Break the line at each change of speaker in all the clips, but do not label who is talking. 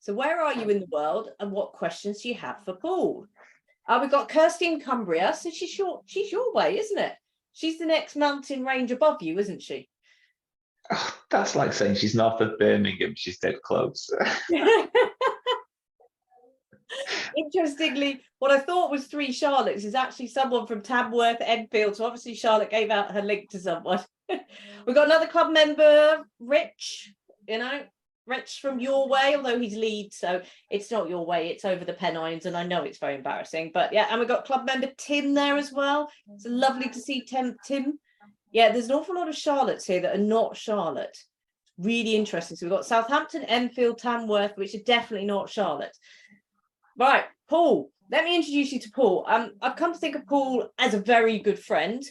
So where are you in the world, and what questions do you have for Paul? We've got Kirsty in Cumbria, so she's your way, isn't it? She's the next mountain range above you, isn't she?
Oh, that's like saying she's north of Birmingham. She's dead close.
Interestingly, what I thought was 3 Charlottes is actually someone from Tamworth, Enfield. So obviously Charlotte gave out her link to someone. We've got another club member, Rich, Rich from your way, although he's Leeds, so it's not your way, it's over the Pennines, and I know it's very embarrassing. But yeah, and we've got club member Tim there as well. It's lovely to see Tim. Yeah, there's an awful lot of Charlottes here that are not Charlotte. Really interesting. So we've got Southampton, Enfield, Tamworth, which are definitely not Charlotte. Right, Paul, let me introduce you to Paul. I've come to think of Paul as a very good friend,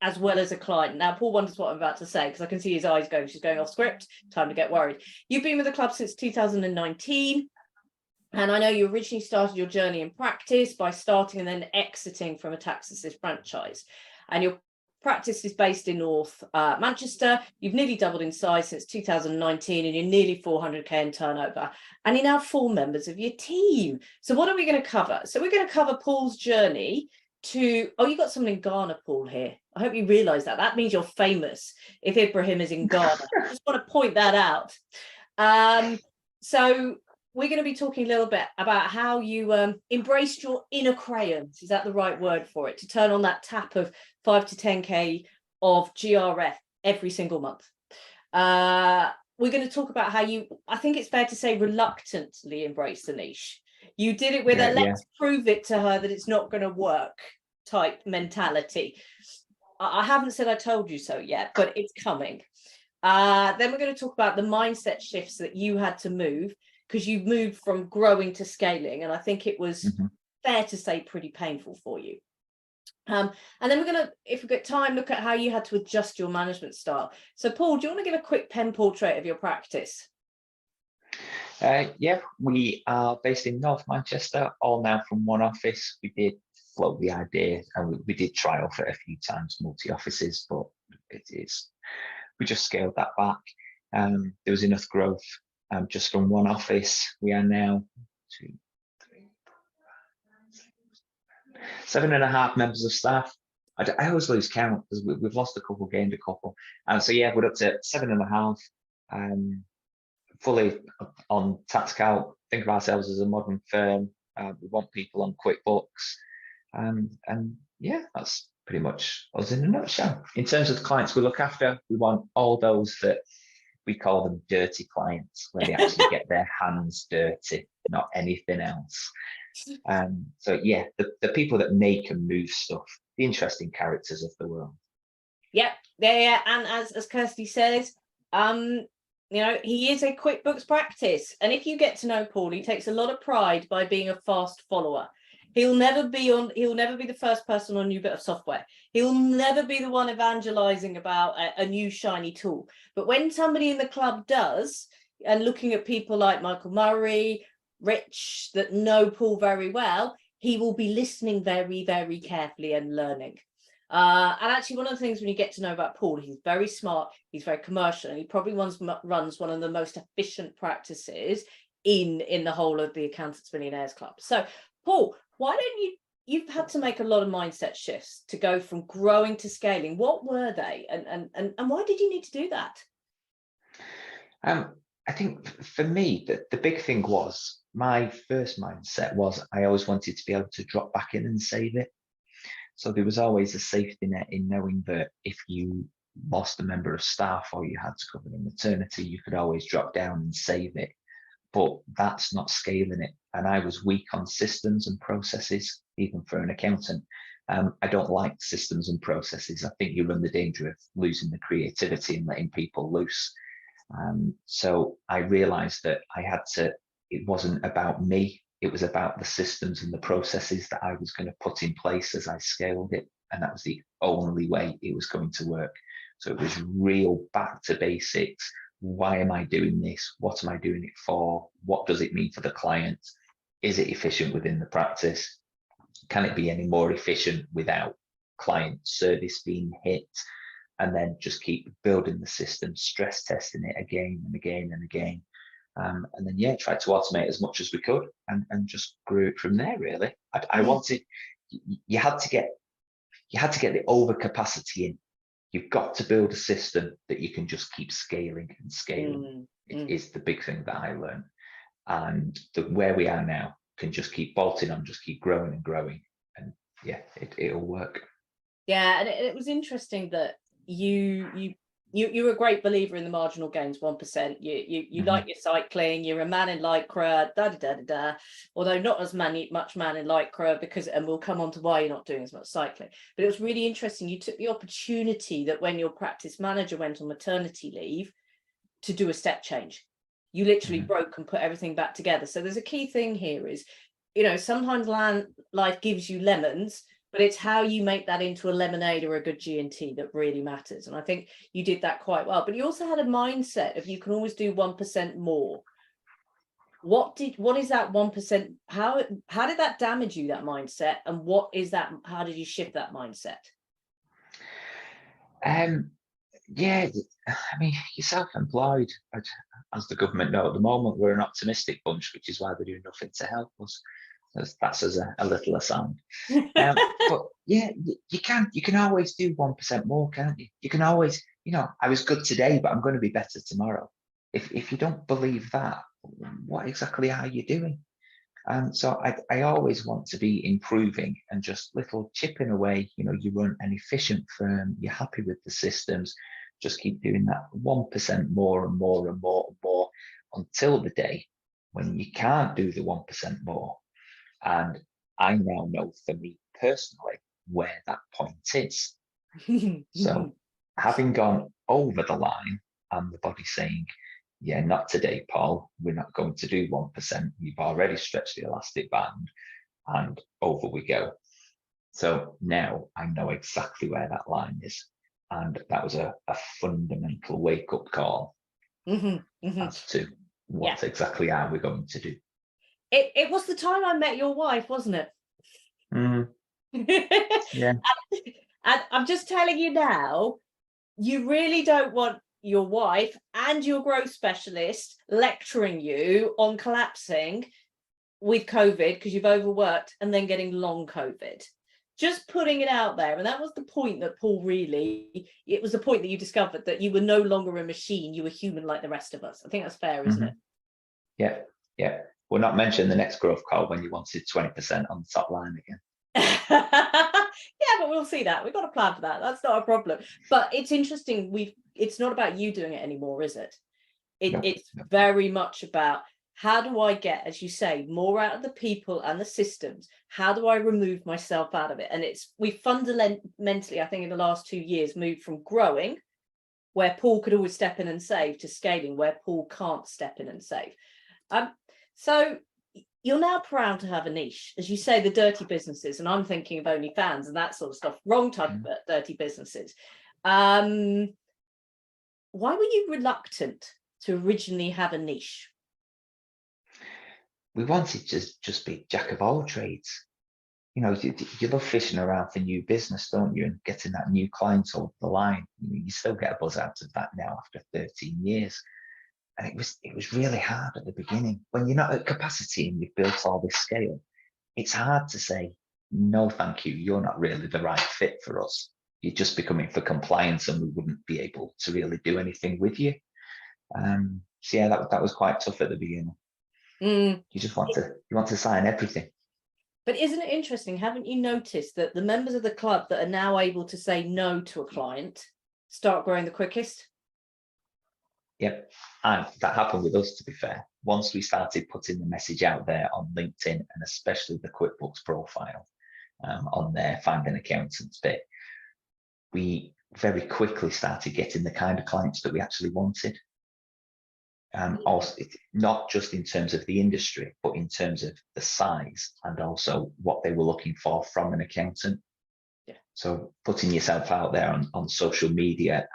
as well as a client. Now, Paul wonders what I'm about to say, because I can see his eyes going. She's going off script. Time to get worried. You've been with the club since 2019. And I know you originally started your journey in practice by starting and then exiting from a tax assist franchise. And your practice is based in North Manchester. You've nearly doubled in size since 2019, and you're nearly 400k in turnover. And you're now 4 members of your team. So what are we going to cover? So we're going to cover Paul's journey to, oh, you got someone in Ghana, Paul, here. I hope you realise that. That means you're famous if Ibrahim is in Ghana. I just want to point that out. So we're going to be talking a little bit about how you embraced your inner crayons. Is that the right word for it? To turn on that tap of 5 to 10k of GRF every single month. We're going to talk about how you, I think it's fair to say, reluctantly embrace the niche. You did it with let's prove it to her that it's not going to work type mentality. I haven't said I told you so yet, but it's coming. Then we're going to talk about the mindset shifts that you had to move, because you've moved from growing to scaling. And I think it was fair to say pretty painful for you. And then we're going to, if we've got time, look at how you had to adjust your management style. So Paul, do you want to give a quick pen portrait of your practice?
Yeah, we are based in North Manchester, all now from one office. We did float the idea, and we did trial for it a few times, multi-offices, but we just scaled that back. There was enough growth just from one office. We are now 7.5 members of staff. I always lose count because we've lost a couple, gained a couple. So yeah, we're up to 7.5. Fully on tax calc. Think of ourselves as a modern firm. We want people on QuickBooks, and yeah, that's pretty much us in a nutshell. In terms of the clients we look after, we want all those that we call them dirty clients, where they actually get their hands dirty, not anything else. So yeah, the people that make and move stuff, the interesting characters of the world.
Yep, yeah. And as Kirsty says, he is a QuickBooks practice, and if you get to know Paul, he takes a lot of pride by being a fast follower. He'll never be the first person on a new bit of software. He'll never be the one evangelizing about a new shiny tool. But when somebody in the club does, and looking at people like Michael Murray, Rich, that know Paul very well, he will be listening very, very carefully and learning. And actually, one of the things when you get to know about Paul, he's very smart, he's very commercial, and he probably runs one of the most efficient practices in the whole of the Accountants Millionaires Club. So, Paul, why don't you've had to make a lot of mindset shifts to go from growing to scaling. What were they, and why did you need to do that?
I think for me, the big thing was, my first mindset was I always wanted to be able to drop back in and save it. So there was always a safety net in knowing that if you lost a member of staff or you had to cover the maternity, you could always drop down and save it. But that's not scaling it. And I was weak on systems and processes, even for an accountant. I don't like systems and processes. I think you run the danger of losing the creativity and letting people loose. So I realized that it wasn't about me. It was about the systems and the processes that I was going to put in place as I scaled it. And that was the only way it was going to work. So it was real back to basics. Why am I doing this? What am I doing it for? What does it mean for the client? Is it efficient within the practice? Can it be any more efficient without client service being hit? And then just keep building the system, stress testing it again and again and again. And then, yeah, tried to automate as much as we could and just grew it from there, really. I wanted, you had to get the overcapacity in. You've got to build a system that you can just keep scaling and scaling. It is the big thing that I learned. And where we are now can just keep bolting on, just keep growing and growing. And yeah, it'll work.
Yeah, and it was interesting that you're a great believer in the marginal gains, 1%. You like your cycling, you're a man in lycra, although not as much man in lycra, because, and we'll come on to why you're not doing as much cycling. But it was really interesting. You took the opportunity that when your practice manager went on maternity leave to do a step change. You literally broke and put everything back together. So there's a key thing here is, sometimes life gives you lemons, but it's how you make that into a lemonade or a good G&T that really matters. And I think you did that quite well. But you also had a mindset of you can always do 1% more. What is that 1%? How did that damage you, that mindset? And what is that? How did you shift that mindset?
Yeah, I mean, you're self-employed, as the government know at the moment. We're an optimistic bunch, which is why they're doing nothing to help us. That's as a little aside. But yeah, you can always do 1% more, can't you? You can always, I was good today, but I'm going to be better tomorrow. If you don't believe that, what exactly are you doing? So I always want to be improving and just little chipping away. You run an efficient firm, you're happy with the systems, just keep doing that 1% more and more and more and more until the day when you can't do the 1% more. And I now know for me personally where that point is. So having gone over the line and the body saying, yeah, not today, Paul, we're not going to do 1%. You've already stretched the elastic band, and over we go. So now I know exactly where that line is. And that was a fundamental wake-up call as to what exactly are we going to do.
It was the time I met your wife, wasn't it?
Yeah.
And I'm just telling you now, you really don't want your wife and your growth specialist lecturing you on collapsing with COVID because you've overworked and then getting long COVID. Just putting it out there. And that was the point that it was the point that you discovered that you were no longer a machine, you were human like the rest of us. I think that's fair, isn't it?
Yeah. We'll not mention the next growth call when you wanted 20% on the top line again.
Yeah, but we'll see that. We've got a plan for that. That's not a problem. But it's interesting. It's not about you doing it anymore, is it? It's very much about how do I get, as you say, more out of the people and the systems? How do I remove myself out of it? And we fundamentally, I think, in the last 2 years, moved from growing, where Paul could always step in and save, to scaling, where Paul can't step in and save. So you're now proud to have a niche, as you say, the dirty businesses, and I'm thinking of OnlyFans and that sort of stuff. Wrong type of dirty businesses. Why were you reluctant to originally have a niche?
We wanted to just be jack of all trades. You love fishing around for new business, don't you? And getting that new client over the line. You still get a buzz out of that now after 13 years. And it was really hard at the beginning. When you're not at capacity and you've built all this scale, it's hard to say, no, thank you, you're not really the right fit for us. You're just becoming for compliance and we wouldn't be able to really do anything with you. So yeah, that was quite tough at the beginning. You just want to sign everything.
But isn't it interesting? Haven't you noticed that the members of the club that are now able to say no to a client start growing the quickest?
Yep. And that happened with us, to be fair. Once we started putting the message out there on LinkedIn, and especially the QuickBooks profile on there, find an accountant's bit, we very quickly started getting the kind of clients that we actually wanted. Also, not just in terms of the industry, but in terms of the size and also what they were looking for from an accountant.
Yeah.
So putting yourself out there on social media,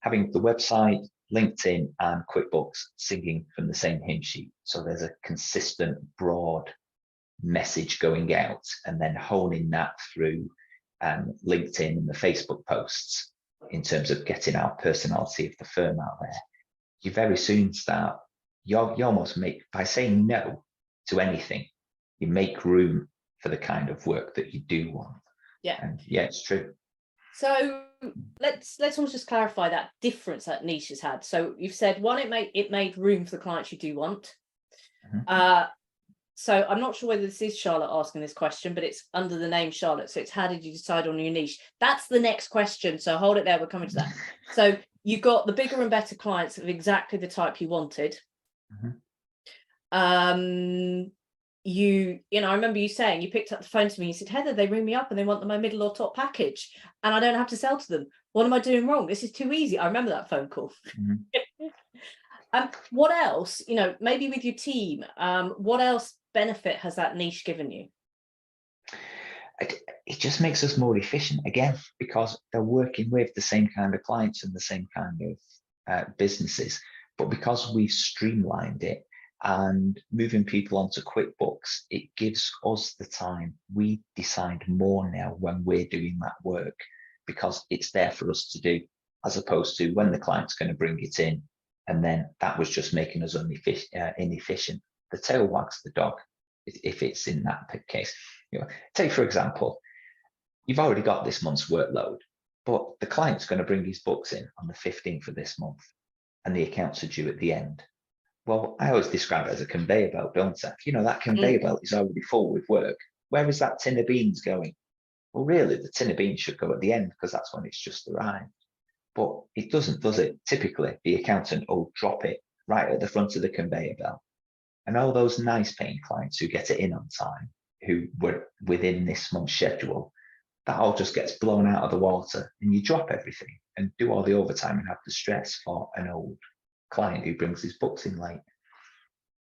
having the website, LinkedIn and QuickBooks singing from the same hymn sheet. So there's a consistent, broad message going out, and then honing that through LinkedIn and the Facebook posts in terms of getting our personality of the firm out there. You very soon start you almost make, by saying no to anything, you make room for the kind of work that you do want.
Yeah.
And yeah, it's true.
So let's almost just clarify that difference that niche has had. So you've said one, it made room for the clients you do want. So I'm not sure whether this is Charlotte asking this question, but it's under the name Charlotte. So it's how did you decide on your niche? That's the next question. So hold it there. We're coming to that. So you got the bigger and better clients of exactly the type you wanted. I remember you saying, you picked up the phone to me, you said, Heather, they ring me up and they want my middle or top package and I don't have to sell to them. What am I doing wrong? This is too easy. I remember that phone call. What else, maybe with your team, what else benefit has that niche given you?
It just makes us more efficient, again, because they're working with the same kind of clients and the same kind of businesses. But because we've streamlined it and moving people onto QuickBooks, it gives us the time. We decide more now when we're doing that work because it's there for us to do, as opposed to when the client's going to bring it in. And then that was just making us inefficient. The tail wags the dog if it's in that case. Take, for example, you've already got this month's workload, but the client's going to bring his books in on the 15th of this month and the accounts are due at the end. Well, I always describe it as a conveyor belt, don't I? That conveyor belt is already full with work. Where is that tin of beans going? Well, really, the tin of beans should go at the end because that's when it's just arrived. But it doesn't, does it? Typically, the accountant will drop it right at the front of the conveyor belt. And all those nice paying clients who get it in on time, who were within this month's schedule, that all just gets blown out of the water and you drop everything and do all the overtime and have the stress for an old client who brings his books in late.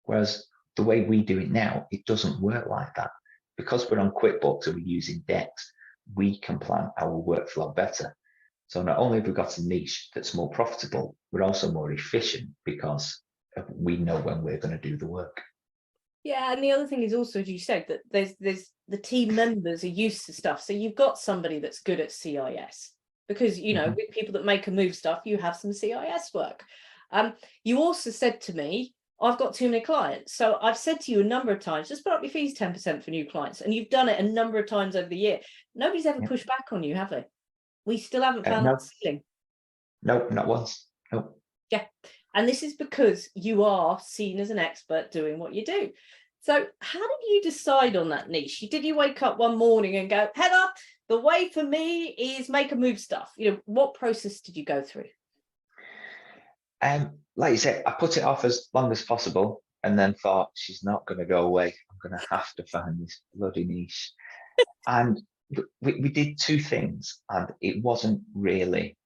Whereas the way we do it now, it doesn't work like that. Because we're on QuickBooks and we're using decks, we can plan our workflow better. So not only have we got a niche that's more profitable, we're also more efficient because we know when we're going to do the work.
Yeah, and the other thing is also, as you said, that there's the team members are used to stuff. So you've got somebody that's good at CIS because, with people that make and move stuff, you have some CIS work. You also said to me, I've got too many clients. So I've said to you a number of times, just put up your fees 10% for new clients. And you've done it a number of times over the year. Nobody's ever pushed back on you, have they? We still haven't found that ceiling.
No, not once. No.
Yeah. And this is because you are seen as an expert doing what you do. So how did you decide on that niche? Did you wake up one morning and go, Heather, the way for me is make and move stuff? What process did you go through?
Like you said, I put it off as long as possible and then thought, she's not going to go away. I'm going to have to find this bloody niche. And we did two things, and it wasn't really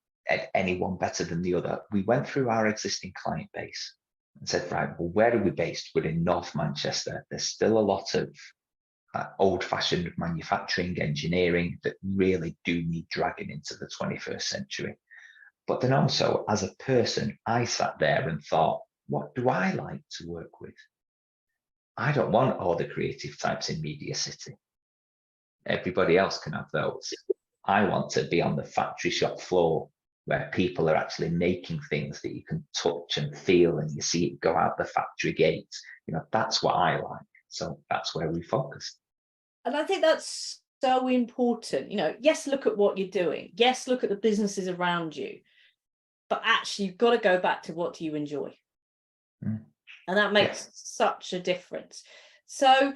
any one better than the other. We went through our existing client base and said, right, well, where are we based? We're in North Manchester. There's still a lot of old-fashioned manufacturing, engineering that really do need dragging into the 21st century. But then also, as a person, I sat there and thought, what do I like to work with? I don't want all the creative types in Media City. Everybody else can have those. I want to be on the factory shop floor where people are actually making things that you can touch and feel and you see it go out the factory gates. That's what I like. So that's where we focus.
And I think that's so important. Yes, look at what you're doing. Yes, look at the businesses around you. But actually, you've got to go back to what do you enjoy? And that makes such a difference. So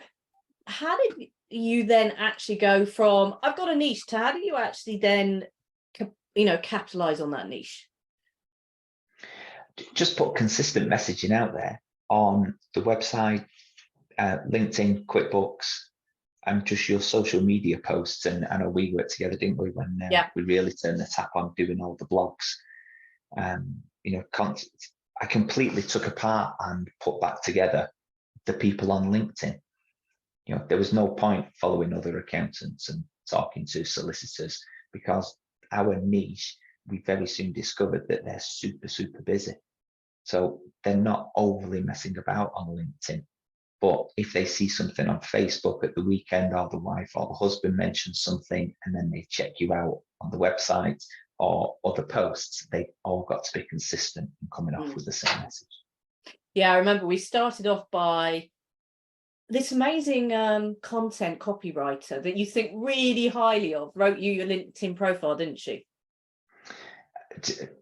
how did you then actually go from, I've got a niche, to how do you actually then, capitalize on that niche?
Just put consistent messaging out there on the website, LinkedIn, QuickBooks, and just your social media posts. And I know we worked together, didn't we, when we really turned the tap on doing all the blogs. I completely took apart and put back together the people on LinkedIn. There was no point following other accountants and talking to solicitors because our niche, we very soon discovered that they're super, super busy. So they're not overly messing about on LinkedIn. But if they see something on Facebook at the weekend, or the wife or the husband mentions something, and then they check you out on the website or other posts, they all got to be consistent and coming off with the same message.
Yeah, I remember we started off by this amazing content copywriter that you think really highly of wrote you your LinkedIn profile, didn't she?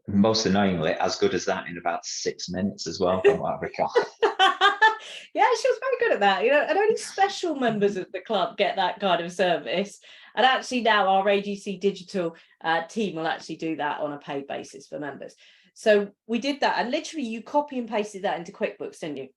Most annoyingly, as good as that in about 6 minutes as well, from what I recall.
Yeah, she was very good at that, you know, and only special members of the club get that kind of service. And actually now our AGC digital team will actually do that on a paid basis for members. So we did that, and literally you copy and pasted that into QuickBooks, didn't you?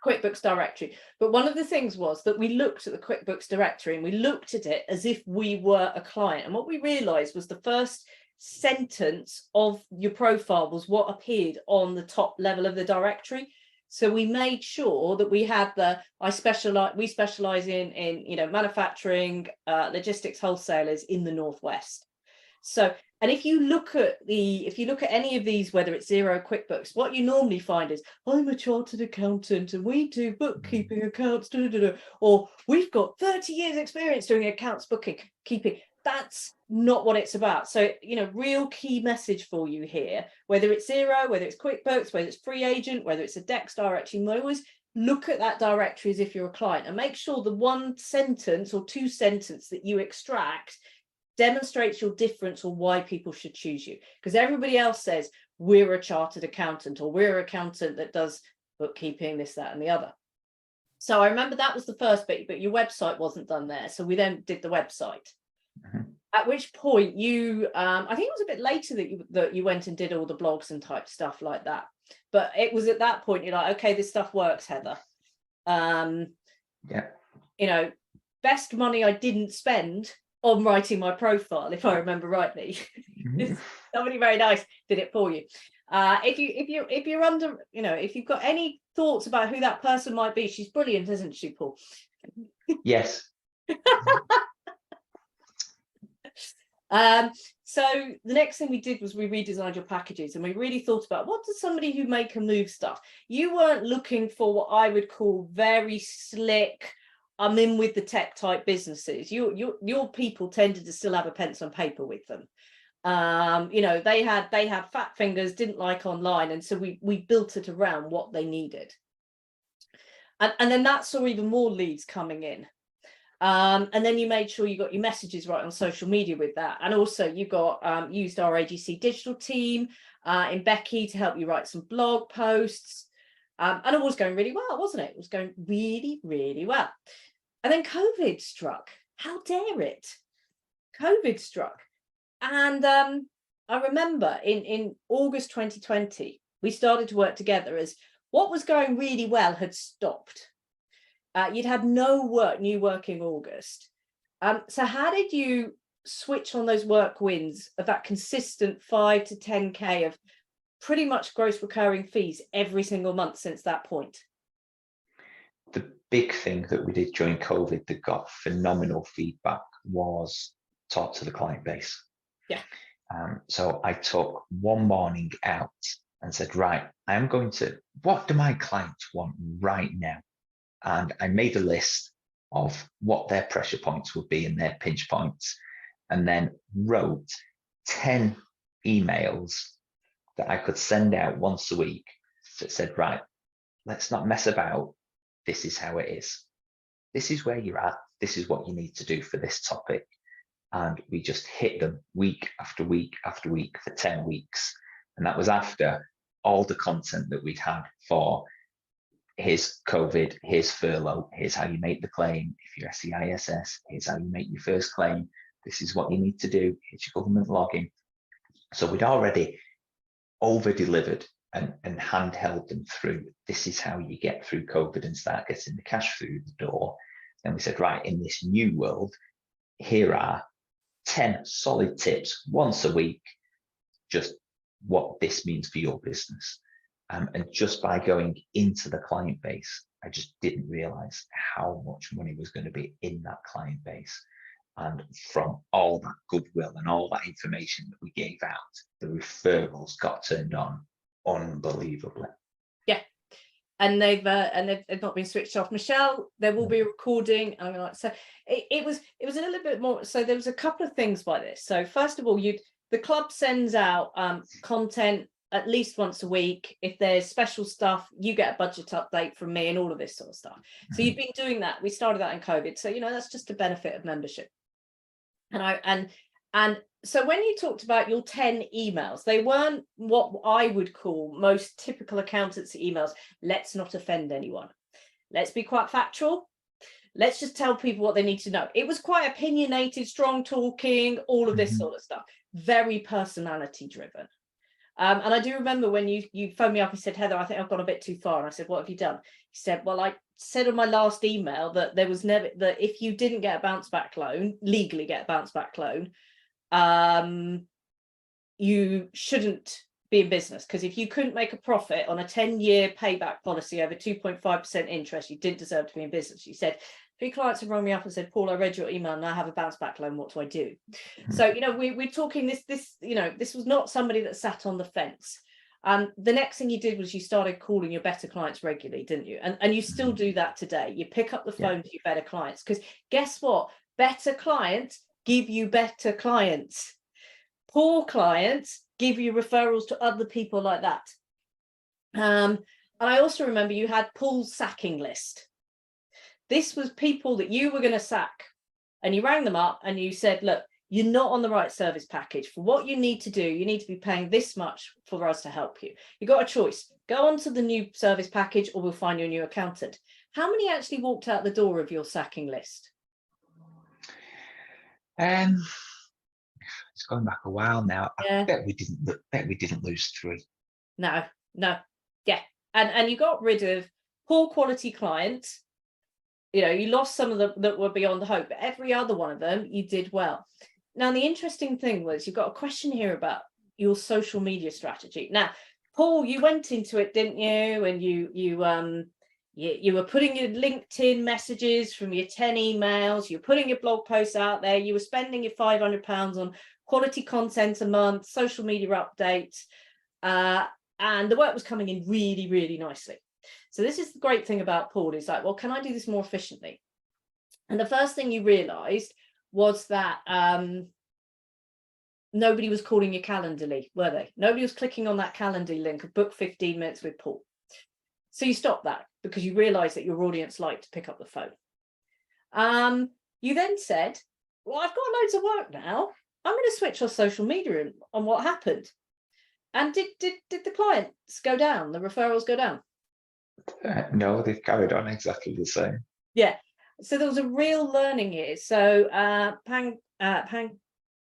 QuickBooks directory. But one of the things was that we looked at the QuickBooks directory and we looked at it as if we were a client. And what we realized was the first sentence of your profile was what appeared on the top level of the directory. So we made sure that we had we specialize in you know, manufacturing, logistics wholesalers in the Northwest. So, and if you look at any of these, whether it's Xero, QuickBooks, what you normally find is, I'm a chartered accountant and we do bookkeeping, accounts, or we've got 30 years experience doing accounts, bookkeeping. That's not what it's about. So, you know, real key message for you here, whether it's Xero, whether it's QuickBooks, whether it's Free Agent, whether it's a Dex directory, you always look at that directory as if you're a client and make sure the one sentence or two sentences that you extract demonstrates your difference or why people should choose you. Because everybody else says we're a chartered accountant or we're an accountant that does bookkeeping, this, that, and the other. So I remember that was the first bit, but your website wasn't done there. So we then did the website. At which point you, I think it was a bit later that you went and did all the blogs and type stuff like that. But it was at that point you're like, okay, this stuff works, Heather.
Yeah.
You know, best money I didn't spend on writing my profile, if I remember rightly. Somebody very nice did it for you. If you're under, you know, if you've got any thoughts about who that person might be, she's brilliant, isn't she, Paul?
Yes.
So the next thing we did was we redesigned your packages, and we really thought about what does somebody who make a move stuff. You weren't looking for what I would call very slick, I'm in with the tech type businesses. Your people tended to still have a pencil and paper with them. You know, they had fat fingers, didn't like online, and so we built it around what they needed. And then that saw even more leads coming in. And then you made sure you got your messages right on social media with that. And also you got used our AGC digital team in Becky to help you write some blog posts. And it was going really well, wasn't it? It was going really, really well. And then COVID struck. How dare it? COVID struck. And I remember in August 2020, we started to work together as what was going really well had stopped. You'd had no new work in August. So how did you switch on those work wins of that consistent 5 to 10K of pretty much gross recurring fees every single month since that point?
The big thing that we did during COVID that got phenomenal feedback was talk to the client base.
Yeah.
So I took one morning out and said, right, I'm going to, what do my clients want right now? And I made a list of what their pressure points would be and their pinch points, and then wrote 10 emails that I could send out once a week that said, right, let's not mess about. This is how it is. This is where you're at. This is what you need to do for this topic. And we just hit them week after week after week for 10 weeks. And that was after all the content that we'd had for here's COVID, here's furlough, here's how you make the claim. If you're SEISS, here's how you make your first claim. This is what you need to do. Here's your government login. So we'd already over-delivered and handheld them through. This is how you get through COVID and start getting the cash through the door. And we said, right, in this new world, here are 10 solid tips once a week, just what this means for your business. And just by going into the client base, I just didn't realize how much money was going to be in that client base. And from all that goodwill and all that information that we gave out, the referrals got turned on unbelievably.
Yeah. And they've not been switched off. Michelle, there will be a recording. I mean, like, so it was a little bit more. So there was a couple of things by this. So first of all, the club sends out content at least once a week. If there's special stuff, you get a budget update from me and all of this sort of stuff. So you've been doing that. We started that in COVID. So, that's just a benefit of membership. And so when you talked about your 10 emails, they weren't what I would call most typical accountancy emails. Let's not offend anyone. Let's be quite factual. Let's just tell people what they need to know. It was quite opinionated, strong talking, all of this sort of stuff. Very personality driven. And I do remember when you phoned me up and said, Heather, I think I've gone a bit too far. And I said, what have you done? He said, well, I said on my last email that there was never, that if you didn't get a bounce back loan, legally get a bounce back loan, you shouldn't be in business, because if you couldn't make a profit on a 10-year payback policy over 2.5% interest, you didn't deserve to be in business. You said, 3 clients have rung me up and said, Paul, I read your email and I have a bounce back loan. What do I do? So, we're talking this, this was not somebody that sat on the fence. The next thing you did was you started calling your better clients regularly, didn't you? And you still do that today. You pick up the phone to your better clients, because guess what? Better clients give you better clients. Poor clients give you referrals to other people like that. And I also remember you had Paul's sacking list. This was people that you were going to sack, and you rang them up and you said, look, you're not on the right service package. For what you need to do, you need to be paying this much for us to help you. You got a choice. Go on to the new service package, or we'll find you a new accountant. How many actually walked out the door of your sacking list?
It's going back a while now.
Yeah.
I bet we didn't lose 3.
No. Yeah. And you got rid of poor quality clients. You lost some of them that were beyond the hope, but every other one of them you did well. Now, the interesting thing was you've got a question here about your social media strategy. Now, Paul, you went into it, didn't you? And you were putting your LinkedIn messages from your 10 emails, you're putting your blog posts out there, you were spending your £500 on quality content a month, social media updates, and the work was coming in really, really nicely. So this is the great thing about Paul, is like, well, can I do this more efficiently? And the first thing you realized was that nobody was calling you Calendly, were they? Nobody was clicking on that Calendly link of book 15 minutes with Paul. So you stopped that because you realized that your audience liked to pick up the phone. You then said, well, I've got loads of work now. I'm going to switch off social media. On what happened? And did the clients go down? The referrals go down?
No, they've carried on exactly the same.
Yeah. So there was a real learning here. So Pankaj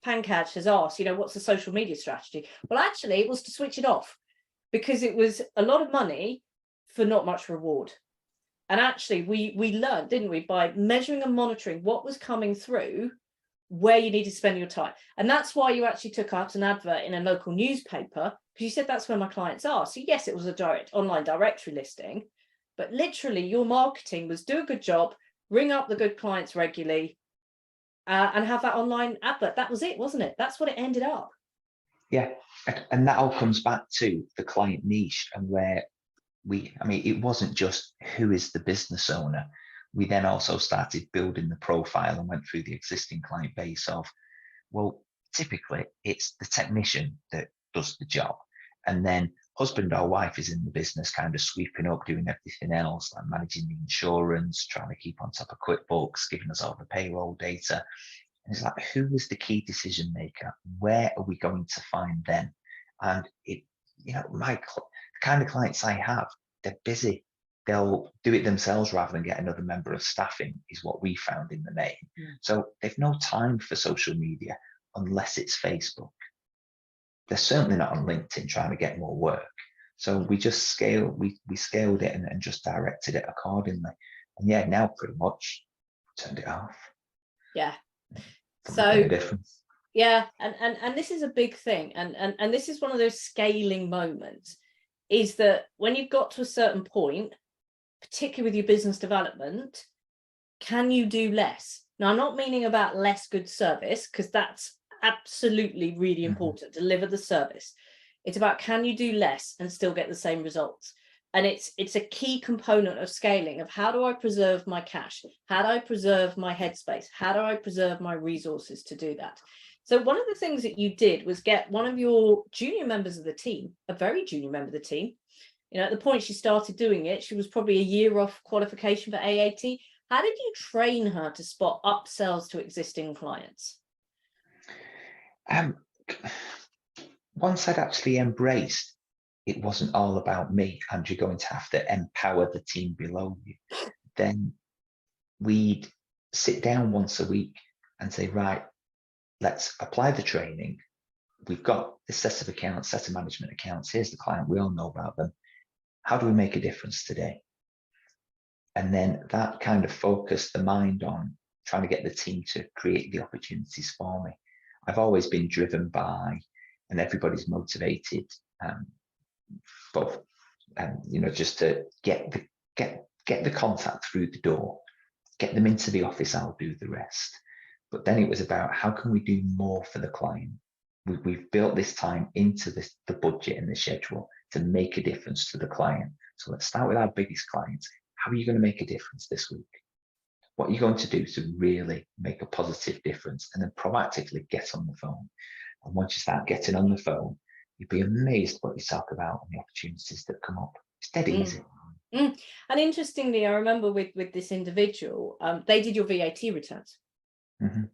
has asked, what's the social media strategy? Well, actually, it was to switch it off, because it was a lot of money for not much reward. And actually, we learned, didn't we, by measuring and monitoring what was coming through, where you need to spend your time. And that's why you actually took out an advert in a local newspaper, because you said that's where my clients are. So yes, it was a direct online directory listing, but literally your marketing was do a good job, ring up the good clients regularly, and have that online advert. That was it, wasn't it? That's what it ended up.
Yeah, and that all comes back to the client niche, and where it wasn't just who is the business owner. We then also started building the profile and went through the existing client base of, well, typically it's the technician that does the job, and then husband or wife is in the business kind of sweeping up, doing everything else, like managing the insurance, trying to keep on top of QuickBooks, giving us all the payroll data. And it's like, who was the key decision maker? Where are we going to find them? And the kind of clients I have, they're busy. They'll do it themselves rather than get another member of staffing, is what we found in the main. So they've no time for social media unless it's Facebook. They're certainly not on LinkedIn trying to get more work. So we just scaled it and just directed it accordingly. And yeah, now pretty much turned it off.
Yeah.
So difference.
Yeah, and this is a big thing, and this is one of those scaling moments, is that when you've got to a certain point, particularly with your business development, can you do less? Now, I'm not meaning about less good service, because that's absolutely really important. Deliver the service. It's about, can you do less and still get the same results? And it's a key component of scaling, of how do I preserve my cash? How do I preserve my headspace? How do I preserve my resources to do that? So one of the things that you did was get one of your junior members of the team, a very junior member of the team. At the point she started doing it, she was probably a year off qualification for AAT. How did you train her to spot upsells to existing clients?
Once I'd actually embraced, it wasn't all about me, and you're going to have to empower the team below you. Then we'd sit down once a week and say, right, let's apply the training. We've got this set of accounts, set of management accounts. Here's the client. We all know about them. How do we make a difference today? And then that kind of focused the mind on trying to get the team to create the opportunities for me. I've always been driven by, and everybody's motivated, both, just to get the contact through the door, get them into the office. I'll do the rest. But then it was about how can we do more for the client? We've built this time into the budget and the schedule to make a difference to the client. So let's start with our biggest clients. How are you going to make a difference this week? What are you going to do to really make a positive difference? And then proactively get on the phone. And once you start getting on the phone, you'd be amazed what you talk about and the opportunities that come up. It's dead easy.
And interestingly, I remember with this individual, they did your VAT returns.
Mm-hmm.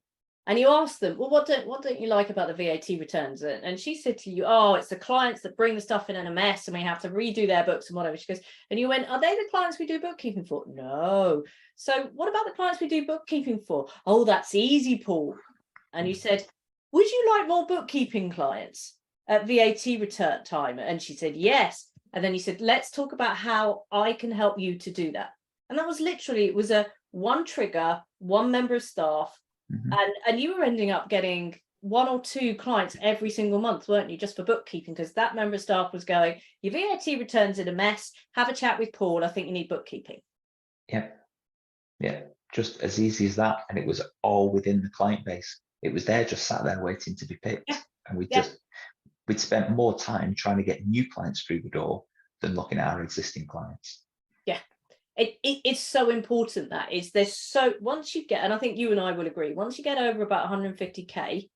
And you asked them, well, what don't you like about the VAT returns? And she said to you, oh, it's the clients that bring the stuff in a mess and we have to redo their books and whatever. She goes, and you went, are they the clients we do bookkeeping for? No. So what about the clients we do bookkeeping for? Oh, that's easy, Paul. And you said, would you like more bookkeeping clients at VAT return time? And she said, yes. And then you said, let's talk about how I can help you to do that. And that was literally, it was a one trigger, one member of staff.
Mm-hmm.
And you were ending up getting 1 or 2 clients every single month, weren't you, just for bookkeeping? Because that member of staff was going, your VAT returns in a mess, have a chat with Paul, I think you need bookkeeping.
Yeah, just as easy as that. And it was all within the client base. It was there, just sat there waiting to be picked. And we'd spent more time trying to get new clients through the door than looking at our existing clients.
Yeah. It's so important that is there's so once you get, and I think you and I will agree, once you get over about 150k,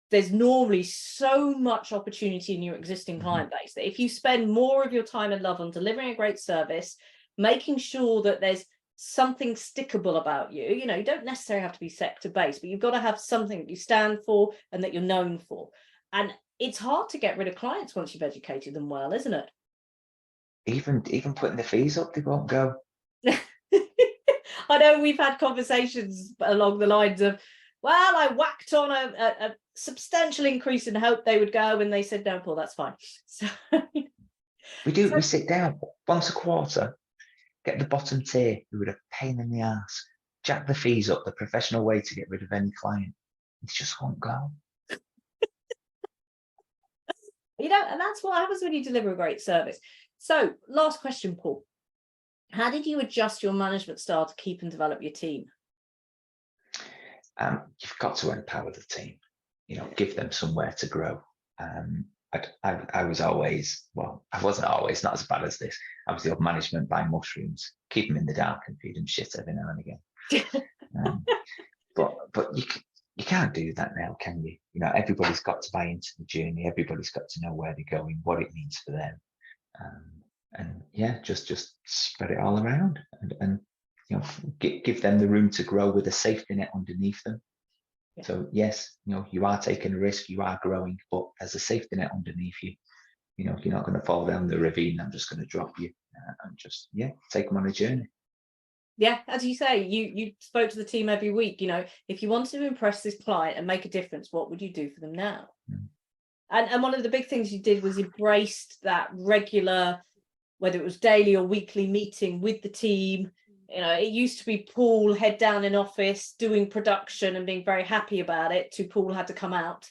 there's normally so much opportunity in your existing client base that if you spend more of your time and love on delivering a great service, making sure that there's something stickable about you, you don't necessarily have to be sector based, but you've got to have something that you stand for and that you're known for. And it's hard to get rid of clients once you've educated them well, isn't it?
Even putting the fees up, they won't go.
I know we've had conversations along the lines of, well, I whacked on a substantial increase in hope they would go, and they said, no, Paul, that's fine. So
we sit down once a quarter, get the bottom tier who are a pain in the ass, jack the fees up, the professional way to get rid of any client. It just won't go.
And that's what happens when you deliver a great service. So last question, Paul. How did you adjust your management style to keep and develop your team?
You've got to empower the team, give them somewhere to grow. I was always, well, I wasn't always, not as bad as this. I was the old management by mushrooms, keep them in the dark and feed them shit every now and again. But you can't do that now, can you? Everybody's got to buy into the journey. Everybody's got to know where they're going, what it means for them. And yeah, just spread it all around and give them the room to grow with a safety net underneath them. Yeah. So yes, you are taking a risk, you are growing, but there's a safety net underneath you. You're not going to fall down the ravine. I'm just going to drop you and just take them on a journey.
Yeah, as you say, you spoke to the team every week. If you wanted to impress this client and make a difference, what would you do for them now? And one of the big things you did was embraced that regular, whether it was daily or weekly meeting with the team. It used to be Paul head down in office doing production and being very happy about it, to Paul had to come out.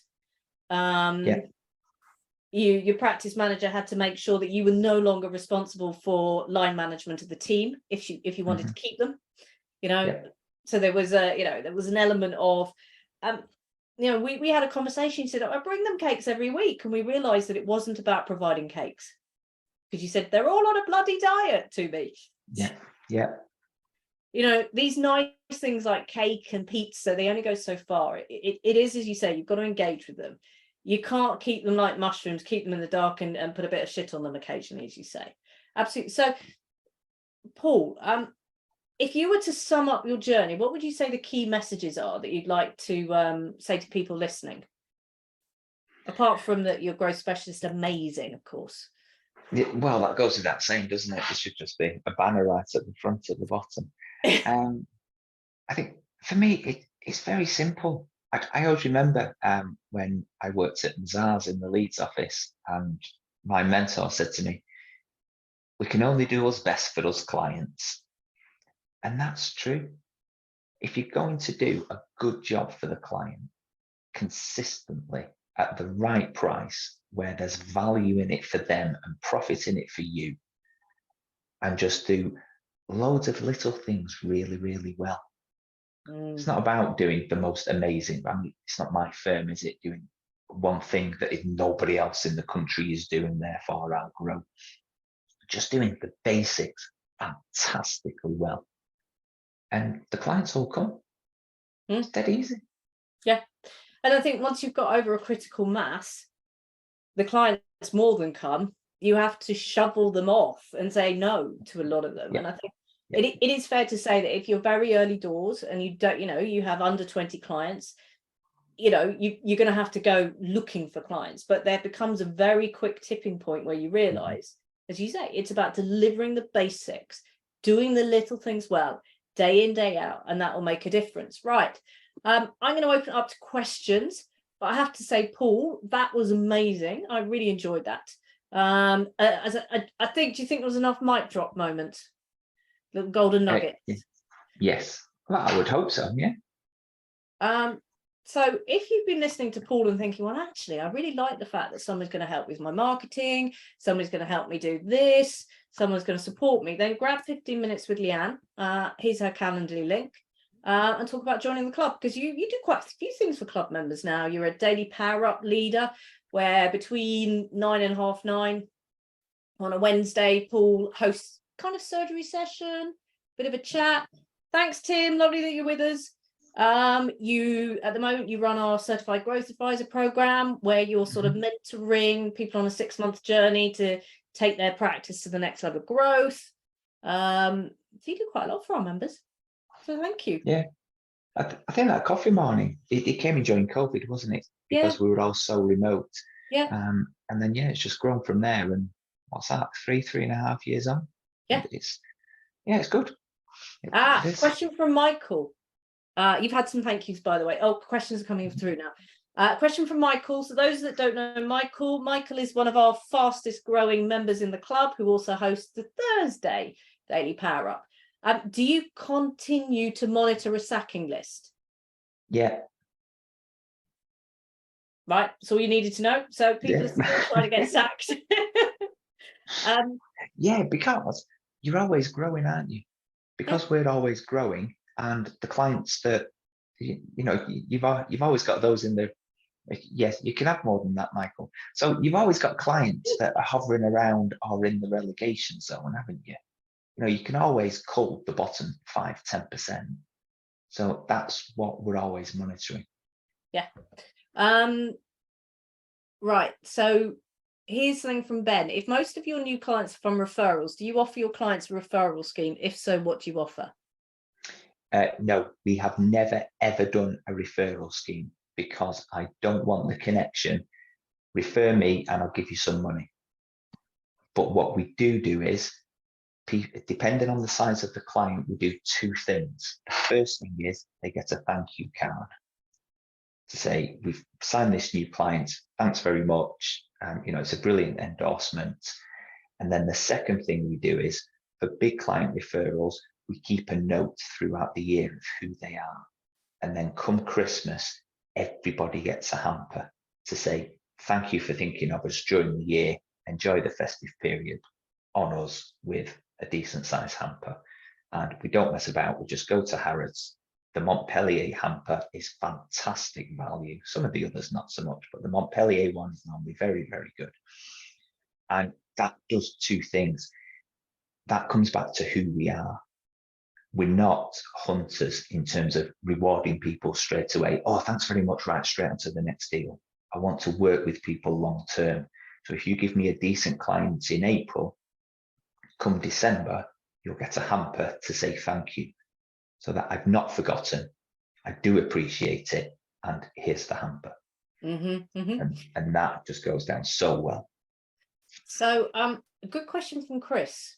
Your practice manager had to make sure that you were no longer responsible for line management of the team if you wanted to keep them. So there was an element of we had a conversation. You said, I bring them cakes every week, and we realized that it wasn't about providing cakes, because you said they're all on a bloody diet to me.
Yeah
you know, these nice things like cake and pizza, they only go so far. It is, as you say, you've got to engage with them. You can't keep them like mushrooms, keep them in the dark and put a bit of shit on them occasionally, as you say. Absolutely. So, Paul, if you were to sum up your journey, what would you say the key messages are that you'd like to say to people listening? Apart from that, your growth specialist, amazing, of course.
Yeah, well, that goes without saying, doesn't it? It should just be a banner right at the front, at the bottom. I think for me, it's very simple. I always remember when I worked at Mazars in the Leeds office, and my mentor said to me, "We can only do what's best for us clients." And that's true. If you're going to do a good job for the client consistently at the right price, where there's value in it for them and profit in it for you, and just do loads of little things really, really well. It's not about doing the most amazing. I mean, it's not my firm, is it? Doing one thing that nobody else in the country is doing, therefore I'll grow. Just doing the basics fantastically well. And the clients will come. It's dead easy.
Yeah. And I think once you've got over a critical mass, the clients more than come, you have to shovel them off and say no to a lot of them.
Yeah.
And I think it is fair to say that if you're very early doors and you don't, you know, you have under 20 clients, you know, you're going to have to go looking for clients. But there becomes a very quick tipping point where you realize, as you say, it's about delivering the basics, doing the little things well, day in, day out, and that will make a difference. Right. I'm going to open up to questions, but I have to say, Paul, that was amazing. I really enjoyed that. I think, do you think there was enough mic drop moments? The golden nugget.
Yes. Well, I would hope so. Yeah.
So if you've been listening to Paul and thinking, well, actually, I really like the fact that someone's going to help with my marketing, someone's going to help me do this, someone's going to support me, then grab 15 minutes with Leanne. Here's her Calendly link. And talk about joining the club, because you do quite a few things for club members now. You're a daily power up leader, where between 9 and 9:30 on a Wednesday, Paul hosts kind of surgery session, bit of a chat. Thanks, Tim. Lovely that you're with us. You at the moment you run our certified growth advisor program, where you're sort of mentoring people on a 6-month journey to take their practice to the next level of growth. So you do quite a lot for our members. So thank you.
Yeah. I think that coffee morning, it came in during COVID, wasn't it? Because we were all so remote.
Yeah.
And then, it's just grown from there. And what's that? 3.5 years on?
Yeah.
It's good.
Question from Michael. You've had some thank yous, by the way. Oh, questions are coming through now. Question from Michael. So those that don't know Michael is one of our fastest growing members in the club, who also hosts the Thursday Daily Power Up. Do you continue to monitor a sacking list?
Yeah.
Right. So all you needed to know. So people are still trying to get sacked.
Because you're always growing, aren't you? Because we're always growing, and the clients that you've always got those in the. Yes, you can have more than that, Michael. So you've always got clients that are hovering around or in the relegation zone, haven't you? You can always cull the bottom 5-10%. So that's what we're always monitoring.
Yeah. Right. So here's something from Ben. If most of your new clients are from referrals, do you offer your clients a referral scheme? If so, what do you offer?
No, we have never, ever done a referral scheme, because I don't want the connection. Refer me and I'll give you some money. But what we do is, depending on the size of the client, we do 2 things. The first thing is they get a thank you card to say, we've signed this new client, thanks very much. It's a brilliant endorsement. And then the second thing we do is, for big client referrals, we keep a note throughout the year of who they are. And then come Christmas, everybody gets a hamper to say, thank you for thinking of us during the year. Enjoy the festive period on us with a decent size hamper. And we don't mess about. We just go to Harrods. The Montpellier hamper is fantastic value. Some of the others not so much, but the Montpellier one is normally very, very good. And that does 2 things. That comes back to who we are. we're not hunters in terms of rewarding people straight away. Oh, thanks very much, right, straight onto the next deal. I want to work with people long term. So if you give me a decent client in April, come December, you'll get a hamper to say thank you, so that I've not forgotten, I do appreciate it, and here's the hamper. And that just goes down so well.
So a good question from Chris.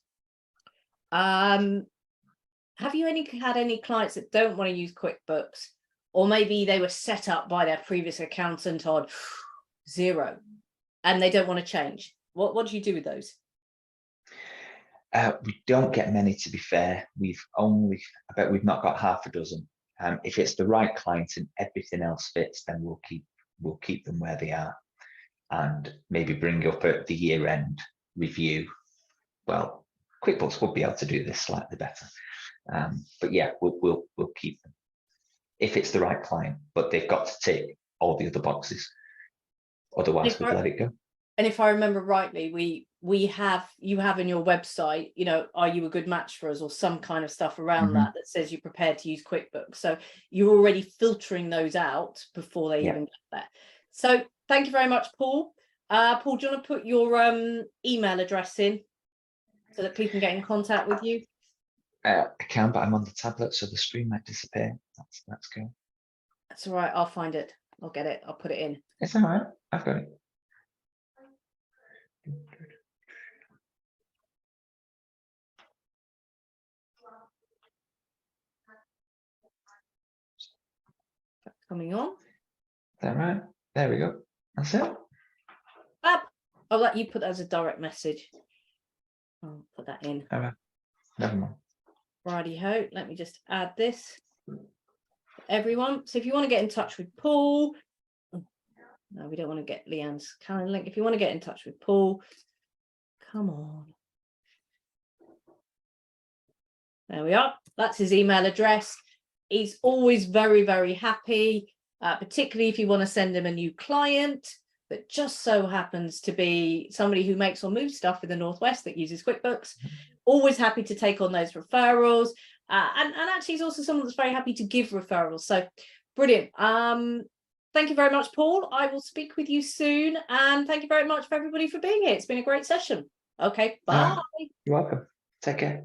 Have you had any clients that don't want to use QuickBooks, or maybe they were set up by their previous accountant on Xero and they don't want to change? What do you do with those?
We don't get many, to be fair. I bet we've not got half a dozen. If it's the right client and everything else fits, then we'll keep them where they are, and maybe bring up at the year-end review. Well, QuickBooks will be able to do this slightly better, but yeah, we'll keep them if it's the right client. But they've got to tick all the other boxes, otherwise we'd let it go.
And if I remember rightly, you have in your website, are you a good match for us, or some kind of stuff around that says you're prepared to use QuickBooks. So you're already filtering those out before they even get there. So thank you very much, Paul. Paul, do you want to put your email address in so that people can get in contact with you?
I can, but I'm on the tablet, so the screen might disappear. That's good.
That's all right. I'll find it. I'll get it. I'll put it in.
It's all right. I've got it.
Coming on.
Is that right? There we go. That's it.
I'll let you put that as a direct message. I'll put that in.
All right. Never mind.
Righty-ho. Let me just add this. Everyone. So if you want to get in touch with Paul, no, we don't want to get Leanne's calendar link. If you want to get in touch with Paul, come on. There we are. That's his email address. He's always very, very happy, particularly if you want to send him a new client that just so happens to be somebody who makes or moves stuff in the Northwest that uses QuickBooks. Always happy to take on those referrals. And actually he's also someone that's very happy to give referrals. So brilliant. Thank you very much, Paul. I will speak with you soon. And thank you very much for everybody for being here. It's been a great session. Okay, bye.
You're welcome. Take care.